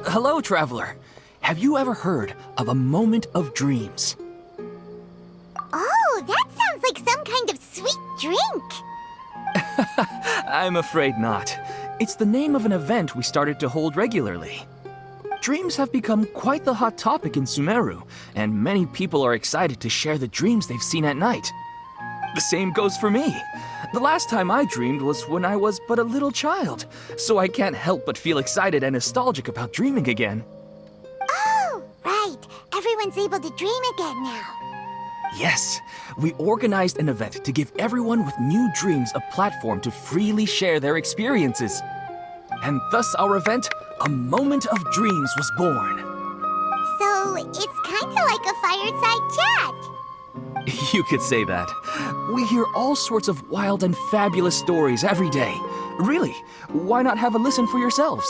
Hello, traveler. Have you ever heard of a moment of dreams? Oh, that sounds like some kind of sweet drink. I'm afraid not. It's the name of an event we started to hold regularly. Dreams have become quite the hot topic in Sumeru, and many people are excited to share the dreams they've seen at night. The same goes for me. The last time I dreamed was when I was but a little child, so I can't help but feel excited and nostalgic about dreaming again. Oh, right. Everyone's able to dream again now. Yes, we organized an event to give everyone with new dreams a platform to freely share their experiences. And thus our event, A Moment of Dreams, was born. So, it's kind of like a fireside chat. You could say that. We hear all sorts of wild and fabulous stories every day. Really, why not have a listen for yourselves?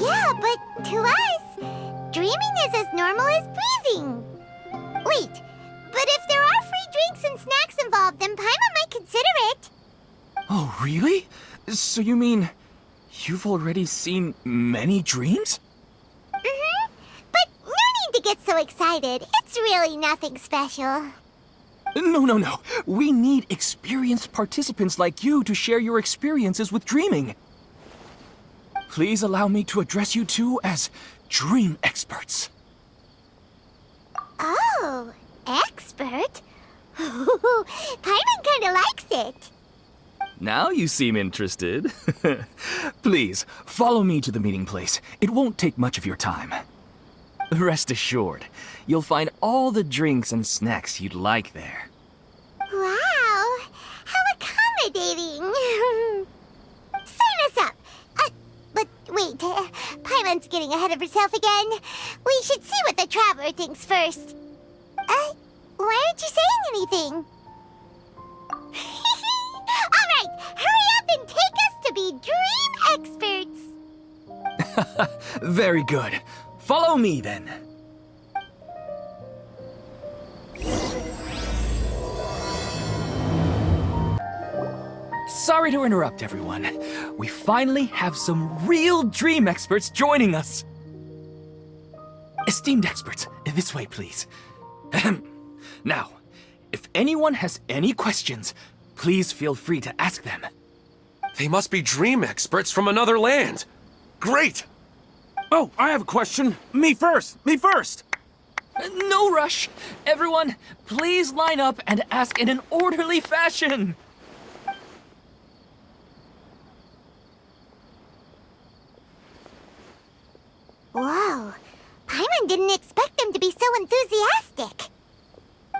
Yeah, but to us, dreaming is as normal as breathing. Wait, but if there are free drinks and snacks involved, then Paimon might consider it. Oh, really? So you mean you've already seen many dreams? Mm-hmm. But no need to get so excited. It's really nothing special. No. We need experienced participants like you to share your experiences with dreaming. Please allow me to address you two as dream experts. Oh, expert? Paimon kinda likes it. Now you seem interested. Please, follow me to the meeting place. It won't take much of your time. Rest assured, you'll find all the drinks and snacks you'd like there. Wow, how accommodating. Sign us up. But wait, Paimon's getting ahead of herself again. We should see what the traveler thinks first. Why aren't you saying anything? All right, hurry up and take us to be dream experts. Very good. Follow me then. Sorry to interrupt, everyone. We finally have some real dream experts joining us. Esteemed experts, this way, please. Ahem. Now, if anyone has any questions, please feel free to ask them. They must be dream experts from another land. Great! Oh, I have a question. Me first! No rush. Everyone, please line up and ask in an orderly fashion. Whoa, Paimon didn't expect them to be so enthusiastic.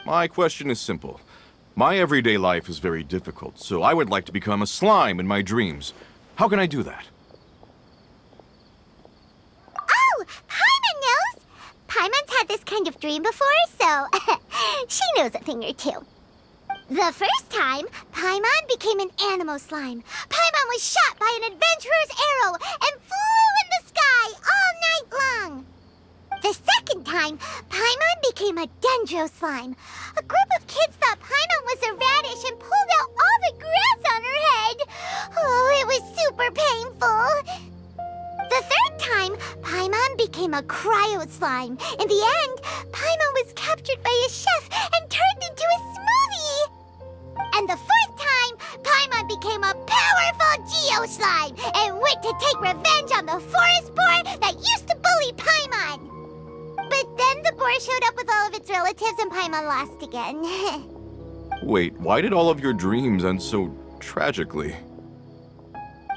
My question is simple. My everyday life is very difficult, so I would like to become a slime in my dreams. How can I do that? Oh, Paimon knows! Paimon's had this kind of dream before, so she knows a thing or two. The first time, Paimon became an animal slime. Paimon was shot by an adventurer's arrow and flew in the sky all night long. The second time, Paimon became a dendro slime. A group of kids thought Paimon was a radish and pulled out all the grass on her head. Oh, it was super painful. The third time, Paimon became a cryo slime. In the end, Paimon was captured by a chef and turned into a smoothie. And the fourth time, Paimon became a powerful geo slime and went to take revenge on the forest boar that used to bully Paimon. But then the boar showed up with all of its relatives and Paimon lost again. Wait, why did all of your dreams end so tragically?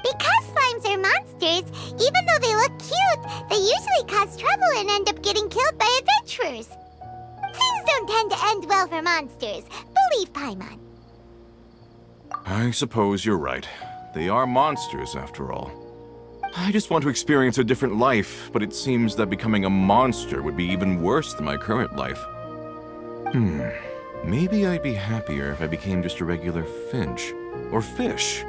Because slimes are monsters, even though they look cute, they usually cause trouble and end up getting killed by adventurers. Things don't tend to end well for monsters. Believe Paimon. I suppose you're right. They are monsters, after all. I just want to experience a different life, but it seems that becoming a monster would be even worse than my current life. Maybe I'd be happier if I became just a regular finch. Or fish.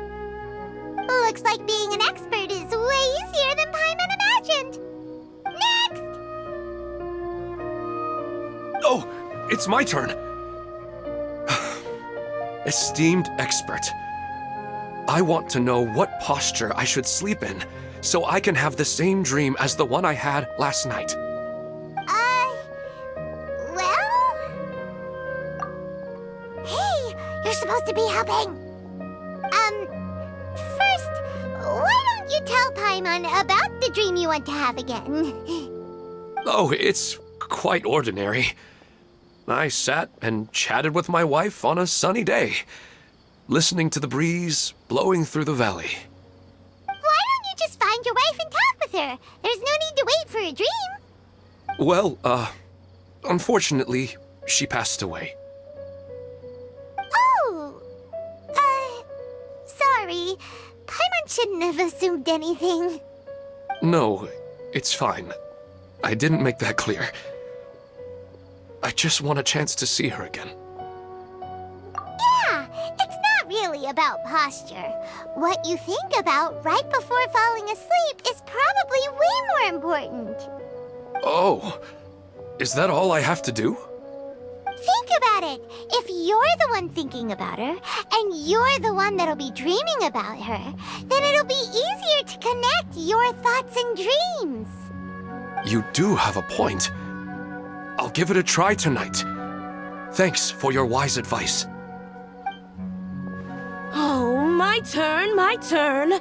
Looks like being an expert is way easier than Paimon imagined. Next! Oh, it's my turn. Esteemed expert, I want to know what posture I should sleep in so I can have the same dream as the one I had last night. Well... Hey, you're supposed to be helping. First, why don't you tell Paimon about the dream you want to have again? Oh, it's quite ordinary. I sat and chatted with my wife on a sunny day, listening to the breeze blowing through the valley. Why don't you just find your wife and talk with her? There's no need to wait for a dream. Well, unfortunately, she passed away. Oh, sorry. Paimon shouldn't have assumed anything. No, it's fine. I didn't make that clear. I just want a chance to see her again. Yeah, it's not really about posture. What you think about right before falling asleep is probably way more important. Oh, is that all I have to do? Think about it. If you're the one thinking about her, and you're the one that'll be dreaming about her, then it'll be easier to connect your thoughts and dreams. You do have a point. I'll give it a try tonight. Thanks for your wise advice. Oh, my turn, my turn.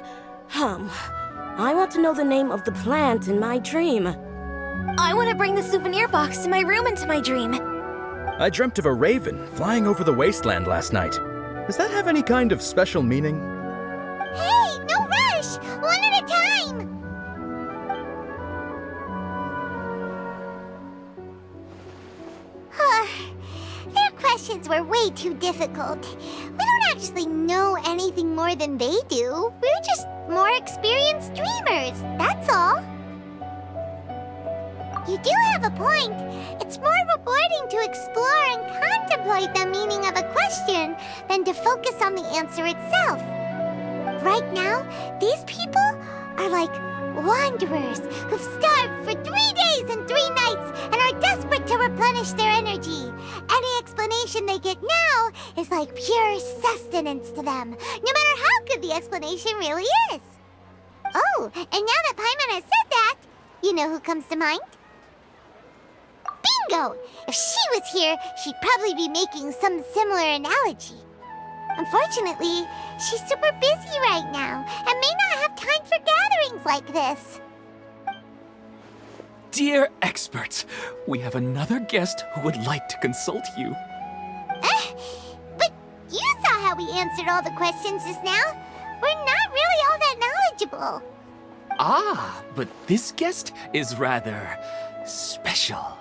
I want to know the name of the plant in my dream. I want to bring the souvenir box to my room into my dream. I dreamt of a raven flying over the wasteland last night. Does that have any kind of special meaning? Hey, no rush! One at a time! Their questions were way too difficult. We don't actually know anything more than they do. We're just more experienced dreamers, that's all. You do have a point. It's more rewarding to explore and contemplate the meaning of a question than to focus on the answer itself. Right now, these people are like wanderers who've starved for 3 days and 3 nights and are desperate to replenish their energy. Any explanation they get now is like pure sustenance to them, no matter how good the explanation really is. Oh, and now that Paimon has said that, you know who comes to mind? Bingo! If she was here, she'd probably be making some similar analogy. Unfortunately, she's super busy right now and may not have time for gatherings like this. Dear experts, we have another guest who would like to consult you. But you saw how we answered all the questions just now. We're not really all that knowledgeable. Ah, but this guest is rather special.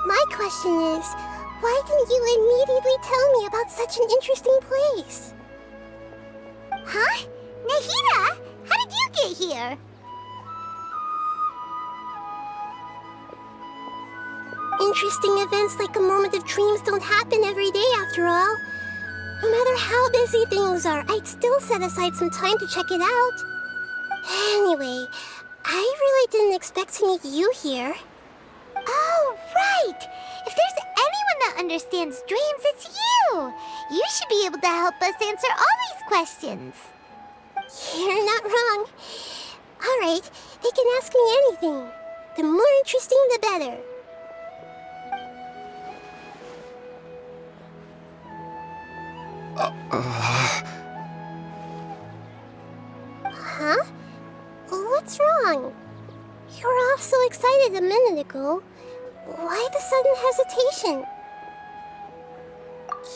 My question is, why didn't you immediately tell me about such an interesting place? Huh? Nahida, how did you get here? Interesting events like a moment of dreams don't happen every day after all. No matter how busy things are, I'd still set aside some time to check it out. Anyway, I really didn't expect to meet you here. Oh, right! If there's anyone that understands dreams, it's you! You should be able to help us answer all these questions. You're not wrong. All right, they can ask me anything. The more interesting, the better. Huh? What's wrong? You were all so excited a minute ago. Why the sudden hesitation?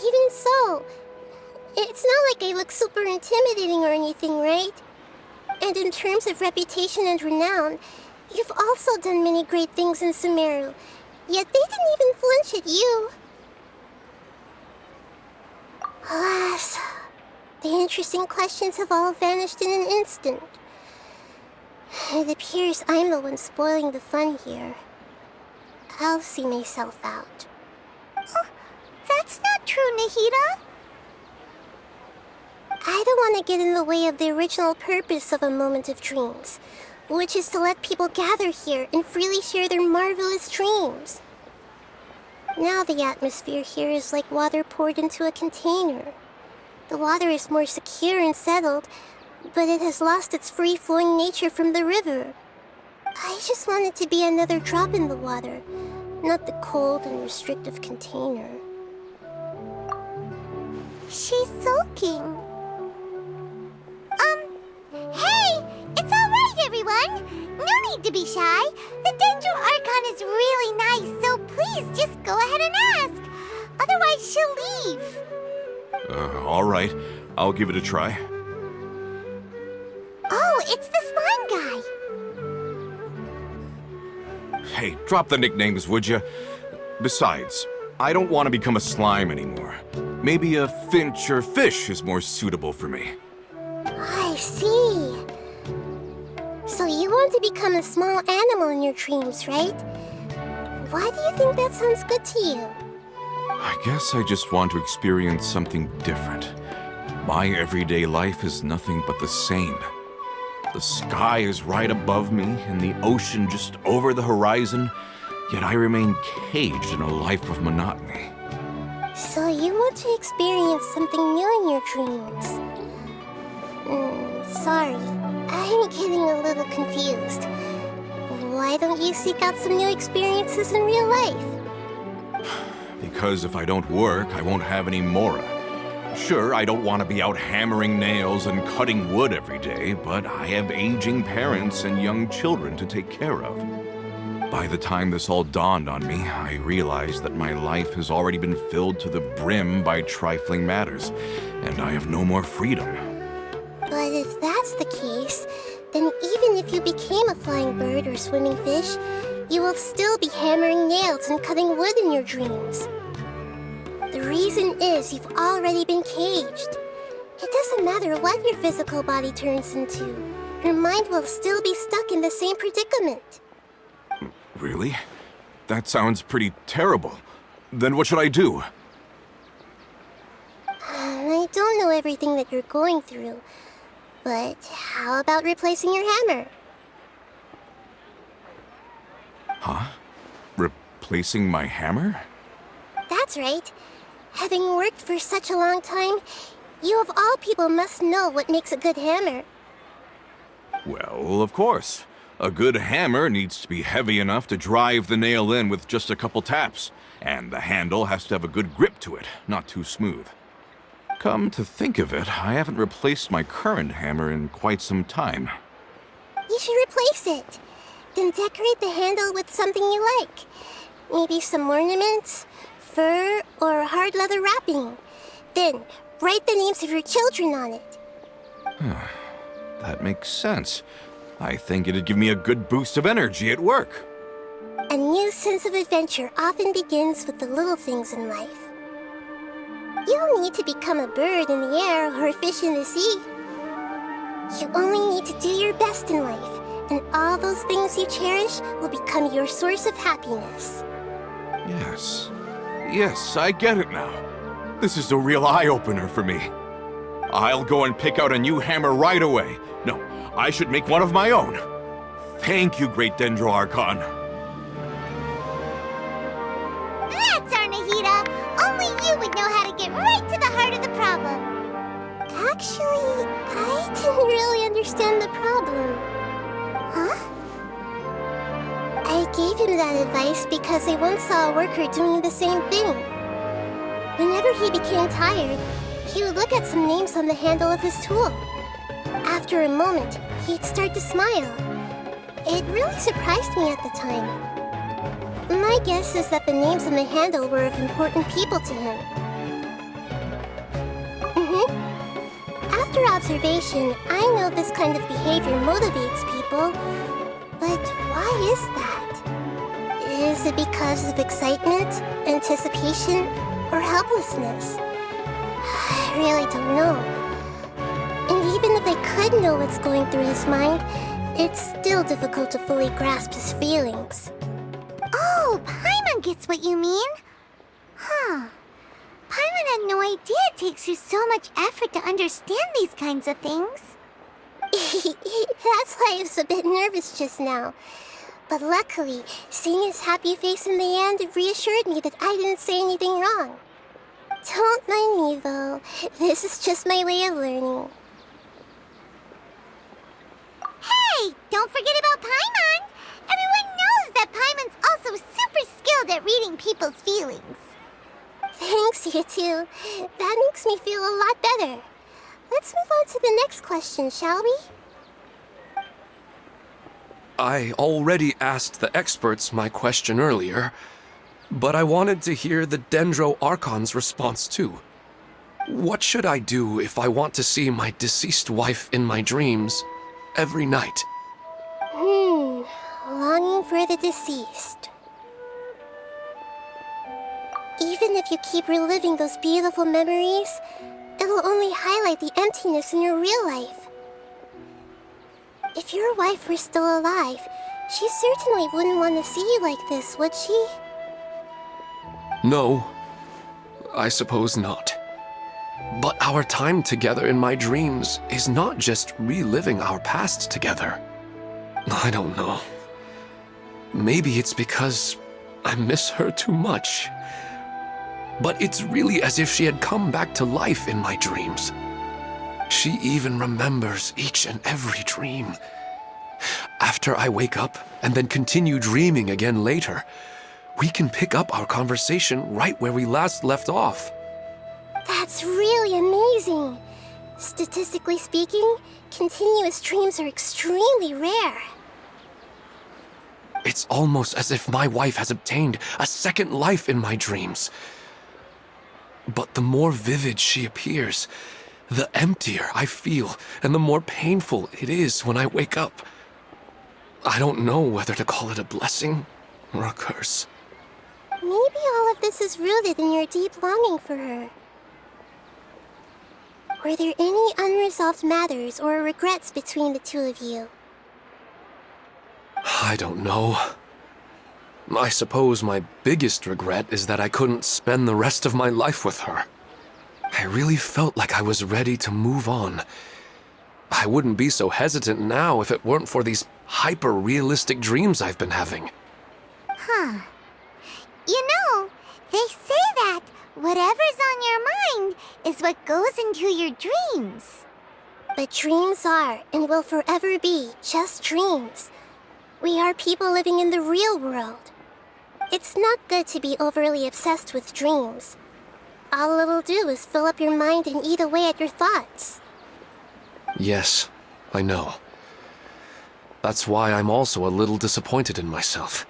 Even so, it's not like I look super intimidating or anything, right? And in terms of reputation and renown, you've also done many great things in Sumeru, yet they didn't even flinch at you. Alas, the interesting questions have all vanished in an instant. It appears I'm the one spoiling the fun here. I'll see myself out. Oh, that's not true, Nahida. I don't want to get in the way of the original purpose of a moment of dreams, which is to let people gather here and freely share their marvelous dreams. Now the atmosphere here is like water poured into a container. The water is more secure and settled, but it has lost its free-flowing nature from the river. I just want it to be another drop in the water, not the cold and restrictive container. She's sulking. Hey! It's alright, everyone! No need to be shy. The Dendro Archon is really nice, so please just go ahead and ask. Otherwise, she'll leave. All right. I'll give it a try. Oh, it's the slime guy. Hey, drop the nicknames, would you? Besides, I don't want to become a slime anymore. Maybe a finch or fish is more suitable for me. I see. So you want to become a small animal in your dreams, right? Why do you think that sounds good to you? I guess I just want to experience something different. My everyday life is nothing but the same. The sky is right above me and the ocean just over the horizon, yet I remain caged in a life of monotony. So you want to experience something new in your dreams? Sorry, I'm getting a little confused. Why don't you seek out some new experiences in real life? Because if I don't work, I won't have any mora. Sure, I don't want to be out hammering nails and cutting wood every day, but I have aging parents and young children to take care of. By the time this all dawned on me, I realized that my life has already been filled to the brim by trifling matters, and I have no more freedom. But if that's the case, then even if you became a flying bird or swimming fish, you will still be hammering nails and cutting wood in your dreams. The reason is you've already been caged. It doesn't matter what your physical body turns into. Your mind will still be stuck in the same predicament. Really? That sounds pretty terrible. Then what should I do? I don't know everything that you're going through, but how about replacing your hammer? Huh? Replacing my hammer? That's right. Having worked for such a long time, you of all people must know what makes a good hammer. Well, of course. A good hammer needs to be heavy enough to drive the nail in with just a couple taps, and the handle has to have a good grip to it, not too smooth. Come to think of it, I haven't replaced my current hammer in quite some time. You should replace it. Then decorate the handle with something you like. Maybe some ornaments, fur, or hard leather wrapping. Then write the names of your children on it. That makes sense. I think it'd give me a good boost of energy at work. A new sense of adventure often begins with the little things in life. You don't need to become a bird in the air or a fish in the sea. You only need to do your best in life, and all those things you cherish will become your source of happiness. Yes, I get it now. This is a real eye-opener for me. I'll go and pick out a new hammer right away. No, I should make one of my own. Thank you, Great Dendro Archon. That's Arnahita! Only you would know how to get right to the heart of the problem. Actually, I didn't really understand the problem. Huh? I gave him that advice because I once saw a worker doing the same thing. Whenever he became tired, he would look at some names on the handle of his tool. After a moment, he'd start to smile. It really surprised me at the time. My guess is that the names on the handle were of important people to him. After observation, I know this kind of behavior motivates people. But why is that? Is it because of excitement, anticipation, or helplessness? I really don't know. And even if I could know what's going through his mind, it's still difficult to fully grasp his feelings. Oh, Paimon gets what you mean. Huh. Paimon had no idea it takes you so much effort to understand these kinds of things. That's why I was a bit nervous just now. But luckily, seeing his happy face in the end reassured me that I didn't say anything wrong. Don't mind me, though. This is just my way of learning. Hey! Don't forget about Paimon! Everyone knows that Paimon's also super skilled at reading people's feelings. Thanks, you two. That makes me feel a lot better. Let's move on to the next question, shall we? I already asked the experts my question earlier, but I wanted to hear the Dendro Archon's response too. What should I do if I want to see my deceased wife in my dreams every night? Longing for the deceased. Even if you keep reliving those beautiful memories, it'll only highlight the emptiness in your real life. If your wife were still alive, she certainly wouldn't want to see you like this, would she? No, I suppose not. But our time together in my dreams is not just reliving our past together. I don't know. Maybe it's because I miss her too much. But it's really as if she had come back to life in my dreams. She even remembers each and every dream. After I wake up and then continue dreaming again later, we can pick up our conversation right where we last left off. That's really amazing. Statistically speaking, continuous dreams are extremely rare. It's almost as if my wife has obtained a second life in my dreams. But the more vivid she appears, the emptier I feel, and the more painful it is when I wake up. I don't know whether to call it a blessing or a curse. Maybe all of this is rooted in your deep longing for her. Were there any unresolved matters or regrets between the two of you? I don't know. I suppose my biggest regret is that I couldn't spend the rest of my life with her. I really felt like I was ready to move on. I wouldn't be so hesitant now if it weren't for these hyper-realistic dreams I've been having. Huh. You know, they say that whatever's on your mind is what goes into your dreams. But dreams are and will forever be just dreams. We are people living in the real world. It's not good to be overly obsessed with dreams. All it'll do is fill up your mind and eat away at your thoughts. Yes, I know. That's why I'm also a little disappointed in myself.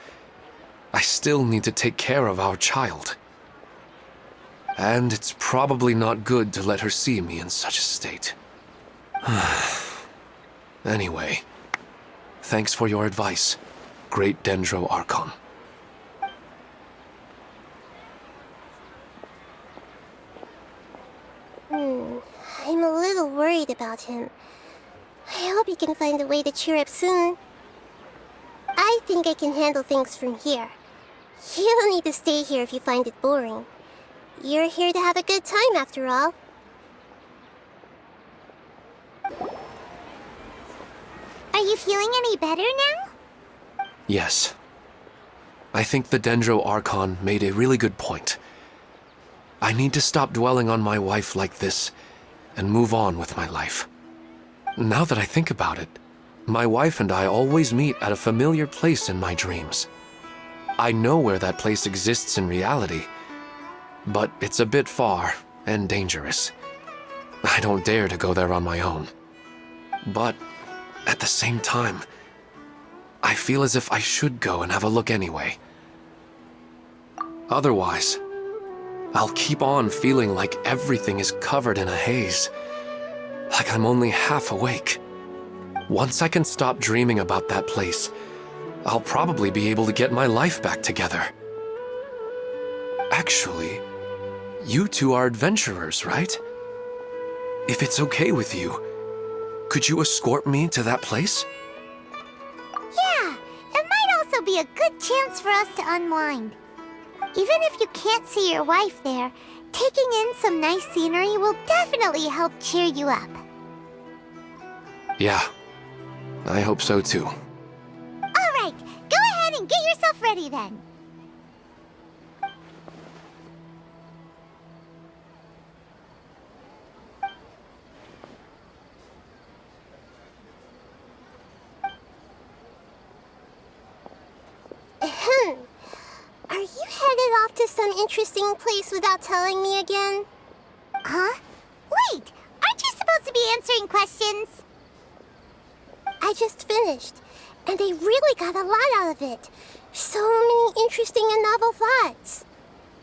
I still need to take care of our child. And it's probably not good to let her see me in such a state. Anyway, thanks for your advice, Great Dendro Archon. I'm a little worried about him. I hope he can find a way to cheer up soon. I think I can handle things from here. You don't need to stay here if you find it boring. You're here to have a good time, after all. Are you feeling any better now? Yes. I think the Dendro Archon made a really good point. I need to stop dwelling on my wife like this and move on with my life. Now that I think about it, my wife and I always meet at a familiar place in my dreams. I know where that place exists in reality, but it's a bit far and dangerous. I don't dare to go there on my own. But at the same time, I feel as if I should go and have a look anyway. Otherwise, I'll keep on feeling like everything is covered in a haze, like I'm only half awake. Once I can stop dreaming about that place, I'll probably be able to get my life back together. Actually, you two are adventurers, right? If it's okay with you, could you escort me to that place? Yeah, it might also be a good chance for us to unwind. Even if you can't see your wife there, taking in some nice scenery will definitely help cheer you up. Yeah, I hope so too. All right, go ahead and get yourself ready then. to some interesting place without telling me again? Huh? Wait, aren't you supposed to be answering questions? I just finished, and I really got a lot out of it. So many interesting and novel thoughts.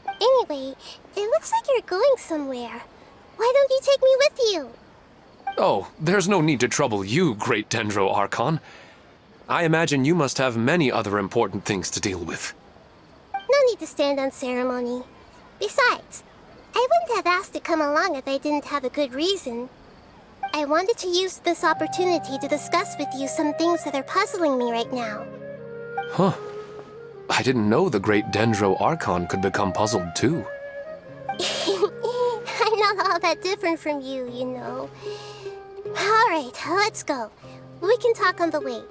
Anyway, it looks like you're going somewhere. Why don't you take me with you? Oh, there's no need to trouble you, Great Dendro Archon. I imagine you must have many other important things to deal with. No need to stand on ceremony. Besides, I wouldn't have asked to come along if I didn't have a good reason. I wanted to use this opportunity to discuss with you some things that are puzzling me right now. Huh. I didn't know the Great Dendro Archon could become puzzled too. I'm not all that different from you, you know. Alright, let's go. We can talk on the way.